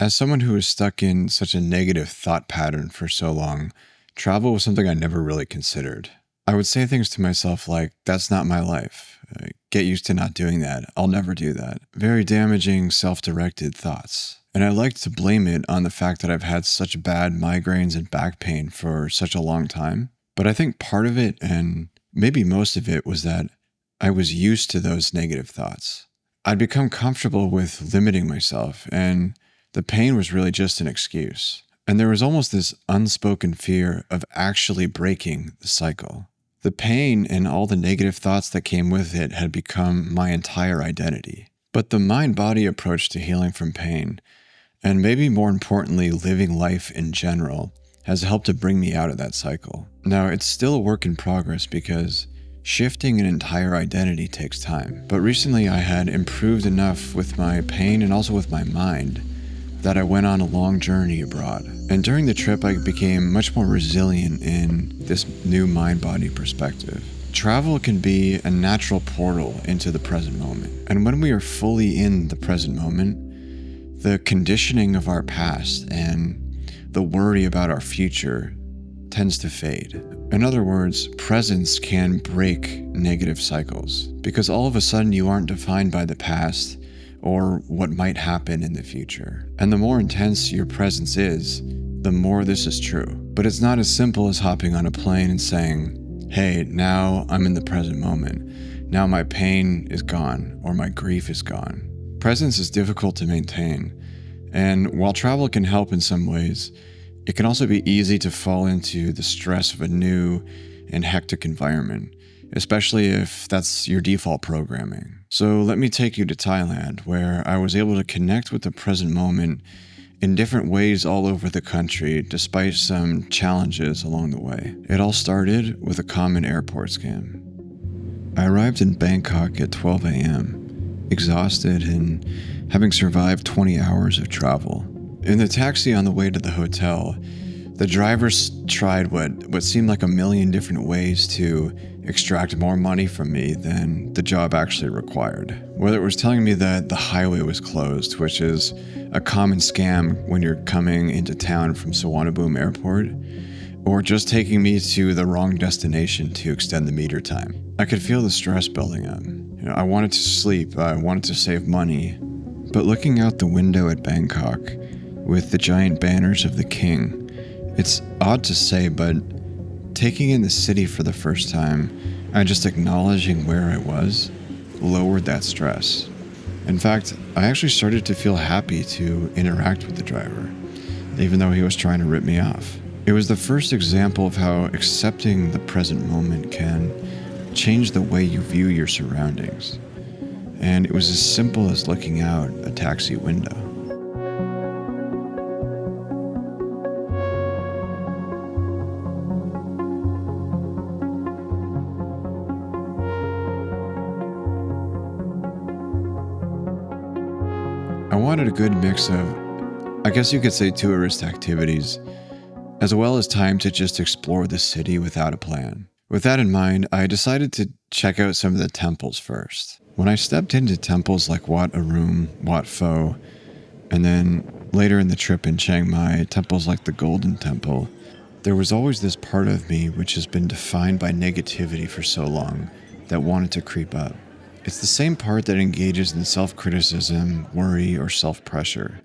As someone who was stuck in such a negative thought pattern for so long, travel was something I never really considered. I would say things to myself like, that's not my life. Get used to not doing that. I'll never do that. Very damaging, self-directed thoughts. And I like to blame it on the fact that I've had such bad migraines and back pain for such a long time. But I think part of it, and maybe most of it, was that I was used to those negative thoughts. I'd become comfortable with limiting myself, and the pain was really just an excuse. And there was almost this unspoken fear of actually breaking the cycle. The pain and all the negative thoughts that came with it had become my entire identity. But the mind-body approach to healing from pain, and maybe more importantly, living life in general, has helped to bring me out of that cycle. Now, it's still a work in progress because shifting an entire identity takes time. But recently I had improved enough with my pain and also with my mind that I went on a long journey abroad. And during the trip, I became much more resilient in this new mind-body perspective. Travel can be a natural portal into the present moment. And when we are fully in the present moment, the conditioning of our past and the worry about our future tends to fade. In other words, presence can break negative cycles because all of a sudden you aren't defined by the past or what might happen in the future. And the more intense your presence is, the more this is true. But it's not as simple as hopping on a plane and saying, hey, now I'm in the present moment. Now my pain is gone or my grief is gone. Presence is difficult to maintain. And while travel can help in some ways, it can also be easy to fall into the stress of a new and hectic environment, especially if that's your default programming. So let me take you to Thailand, where I was able to connect with the present moment in different ways all over the country, despite some challenges along the way. It all started with a common airport scam. I arrived in Bangkok at 12 a.m., exhausted and having survived 20 hours of travel. In the taxi on the way to the hotel, the drivers tried what seemed like a million different ways to extract more money from me than the job actually required. Whether it was telling me that the highway was closed, which is a common scam when you're coming into town from Suvarnabhumi Airport, or just taking me to the wrong destination to extend the meter time. I could feel the stress building up. I wanted to sleep, I wanted to save money, but looking out the window at Bangkok, with the giant banners of the king, it's odd to say, but taking in the city for the first time and just acknowledging where I was lowered that stress. In fact, I actually started to feel happy to interact with the driver, even though he was trying to rip me off. It was the first example of how accepting the present moment can change the way you view your surroundings. And it was as simple as looking out a taxi window. I wanted a good mix of, I guess you could say, tourist activities, as well as time to just explore the city without a plan. With that in mind, I decided to check out some of the temples first. When I stepped into temples like Wat Arun, Wat Pho, and then later in the trip in Chiang Mai, temples like the Golden Temple, there was always this part of me which has been defined by negativity for so long that wanted to creep up. It's the same part that engages in self-criticism, worry, or self-pressure.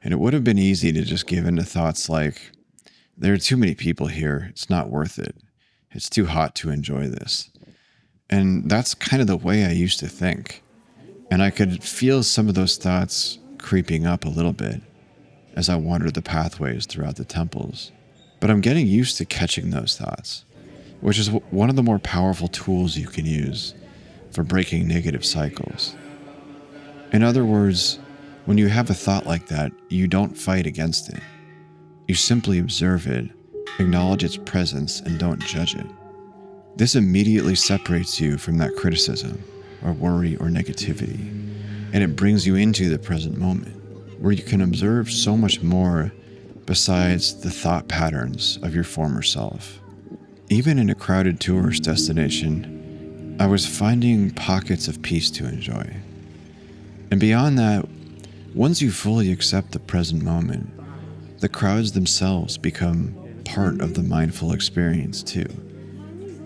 And it would have been easy to just give in to thoughts like, there are too many people here, it's not worth it. It's too hot to enjoy this. And that's kind of the way I used to think. And I could feel some of those thoughts creeping up a little bit as I wandered the pathways throughout the temples. But I'm getting used to catching those thoughts, which is one of the more powerful tools you can use for breaking negative cycles. In other words, when you have a thought like that, you don't fight against it. You simply observe it, acknowledge its presence, and don't judge it. This immediately separates you from that criticism, or worry, or negativity, and it brings you into the present moment, where you can observe so much more besides the thought patterns of your former self. Even in a crowded tourist destination, I was finding pockets of peace to enjoy. And beyond that, Once you fully accept the present moment, the crowds themselves become part of the mindful experience too.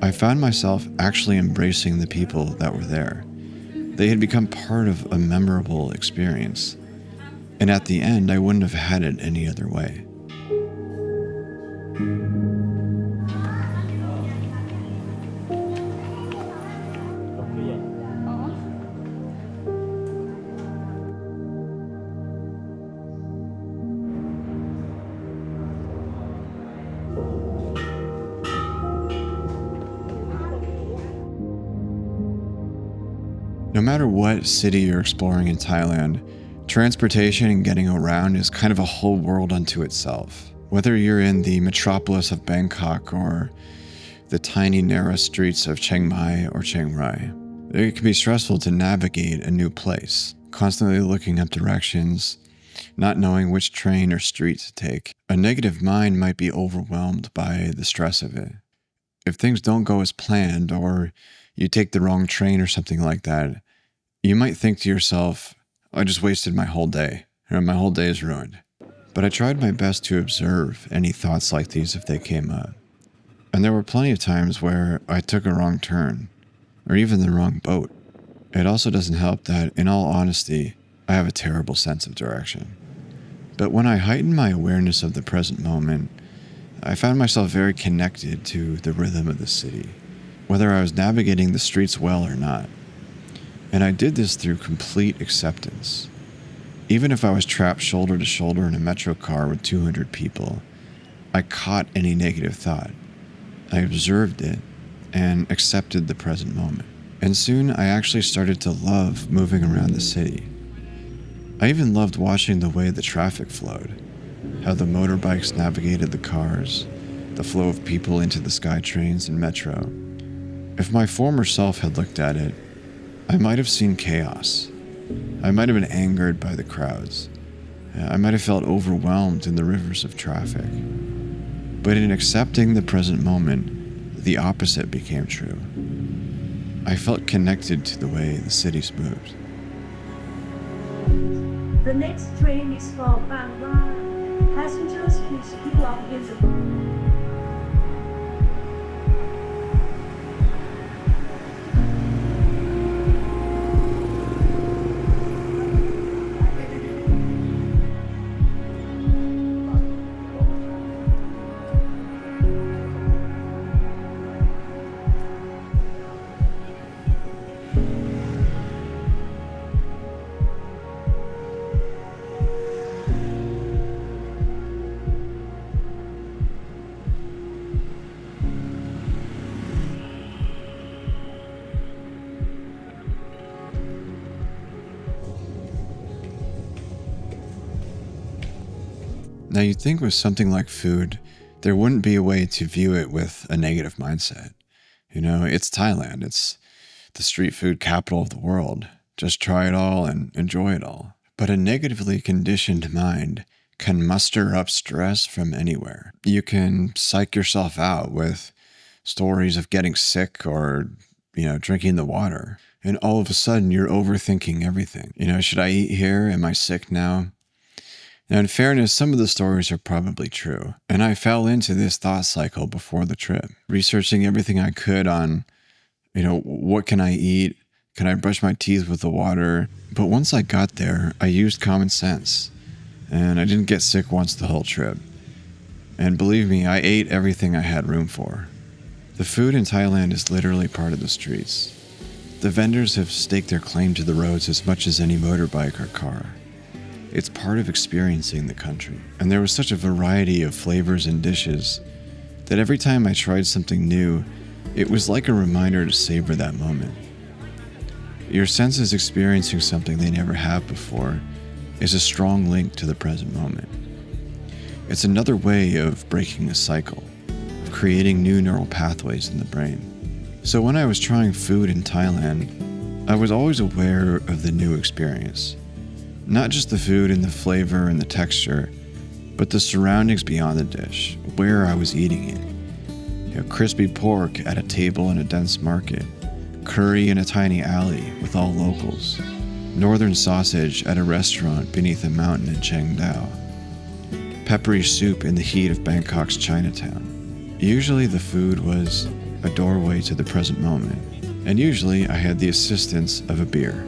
I found myself actually embracing the people that were there. They had become part of a memorable experience, and at the end, I wouldn't have had it any other way. No matter what city you're exploring in Thailand, transportation and getting around is kind of a whole world unto itself. Whether you're in the metropolis of Bangkok or the tiny narrow streets of Chiang Mai or Chiang Rai, it can be stressful to navigate a new place, constantly looking up directions, not knowing which train or street to take. A negative mind might be overwhelmed by the stress of it. If things don't go as planned or you take the wrong train or something like that, you might think to yourself, I just wasted my whole day, or my whole day is ruined. But I tried my best to observe any thoughts like these if they came up. And there were plenty of times where I took a wrong turn, or even the wrong boat. It also doesn't help that, in all honesty, I have a terrible sense of direction. But when I heightened my awareness of the present moment, I found myself very connected to the rhythm of the city, whether I was navigating the streets well or not. And I did this through complete acceptance. Even if I was trapped shoulder to shoulder in a metro car with 200 people, I caught any negative thought. I observed it and accepted the present moment. And soon I actually started to love moving around the city. I even loved watching the way the traffic flowed, how the motorbikes navigated the cars, the flow of people into the SkyTrains and metro. If my former self had looked at it, I might have seen chaos. I might have been angered by the crowds. I might have felt overwhelmed in the rivers of traffic. But in accepting the present moment, the opposite became true. I felt connected to the way the cities moved. The next train is for Bang Ra. Passengers, please keep up with the Now, you'd think with something like food, there wouldn't be a way to view it with a negative mindset. You know, it's Thailand, it's the street food capital of the world. Just try it all and enjoy it all. But a negatively conditioned mind can muster up stress from anywhere. You can psych yourself out with stories of getting sick or, drinking the water. And all of a sudden, you're overthinking everything. Should I eat here? Am I sick now? Now, in fairness, some of the stories are probably true, and I fell into this thought cycle before the trip, researching everything I could on, what can I eat? Can I brush my teeth with the water? But once I got there, I used common sense, and I didn't get sick once the whole trip. And believe me, I ate everything I had room for. The food in Thailand is literally part of the streets. The vendors have staked their claim to the roads as much as any motorbike or car. It's part of experiencing the country. And there was such a variety of flavors and dishes that every time I tried something new, it was like a reminder to savor that moment. Your senses experiencing something they never have before is a strong link to the present moment. It's another way of breaking a cycle, of creating new neural pathways in the brain. So when I was trying food in Thailand, I was always aware of the new experience. Not just the food and the flavor and the texture, but the surroundings beyond the dish, where I was eating it. Crispy pork at a table in a dense market, curry in a tiny alley with all locals, northern sausage at a restaurant beneath a mountain in Chengdao, peppery soup in the heat of Bangkok's Chinatown. Usually the food was a doorway to the present moment, and usually I had the assistance of a beer.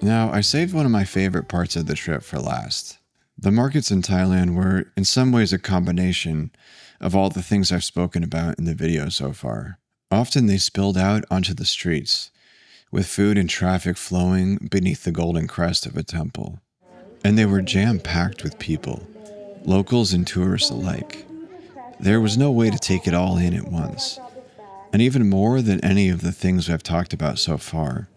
Now, I saved one of my favorite parts of the trip for last. The markets in Thailand were, in some ways, a combination of all the things I've spoken about in the video so far. Often they spilled out onto the streets, with food and traffic flowing beneath the golden crest of a temple. And they were jam-packed with people, locals and tourists alike. There was no way to take it all in at once. And even more than any of the things I've talked about so far,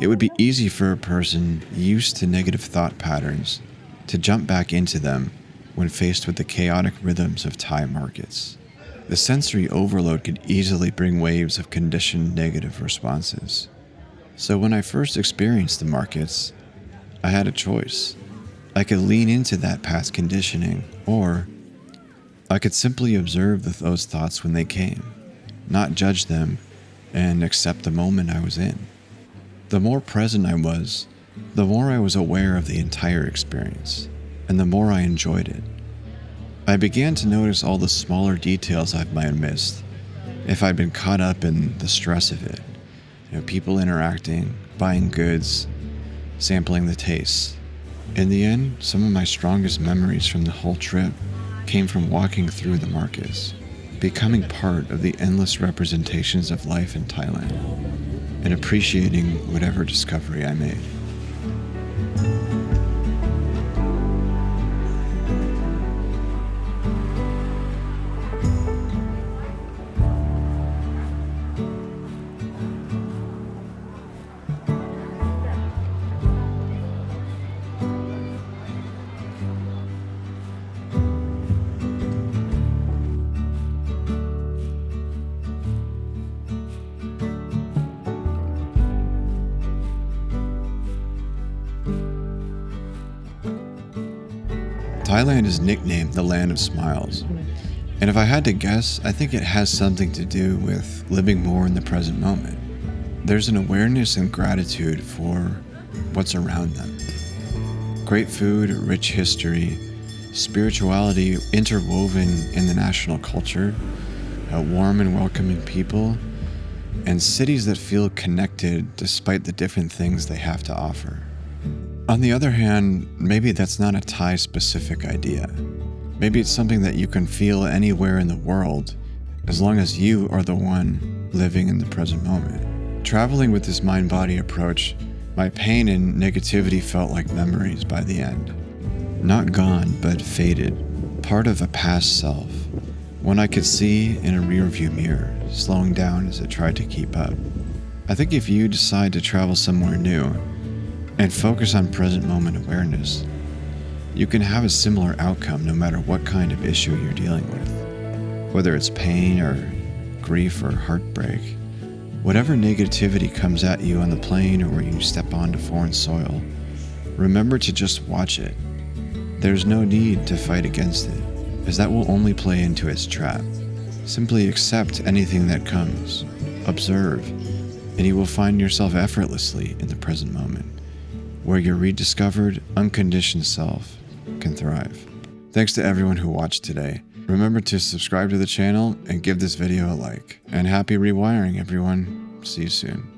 it would be easy for a person used to negative thought patterns to jump back into them when faced with the chaotic rhythms of Thai markets. The sensory overload could easily bring waves of conditioned negative responses. So when I first experienced the markets, I had a choice. I could lean into that past conditioning, or I could simply observe those thoughts when they came, not judge them, and accept the moment I was in. The more present I was, the more I was aware of the entire experience, and the more I enjoyed it. I began to notice all the smaller details I might have missed if I'd been caught up in the stress of it. People interacting, buying goods, sampling the tastes. In the end, some of my strongest memories from the whole trip came from walking through the markets, becoming part of the endless representations of life in Thailand, and appreciating whatever discovery I made. Thailand is nicknamed the Land of Smiles, and if I had to guess, I think it has something to do with living more in the present moment. There's an awareness and gratitude for what's around them. Great food, rich history, spirituality interwoven in the national culture, warm and welcoming people, and cities that feel connected despite the different things they have to offer. On the other hand, maybe that's not a Thai-specific idea. Maybe it's something that you can feel anywhere in the world, as long as you are the one living in the present moment. Traveling with this mind-body approach, my pain and negativity felt like memories by the end. Not gone, but faded, part of a past self, one I could see in a rearview mirror, slowing down as it tried to keep up. I think if you decide to travel somewhere new, and focus on present moment awareness, you can have a similar outcome no matter what kind of issue you're dealing with. Whether it's pain or grief or heartbreak, whatever negativity comes at you on the plane or when you step onto foreign soil, remember to just watch it. There's no need to fight against it, as that will only play into its trap. Simply accept anything that comes, observe, and you will find yourself effortlessly in the present moment, where your rediscovered, unconditioned self can thrive. Thanks to everyone who watched today. Remember to subscribe to the channel and give this video a like. And happy rewiring, everyone. See you soon.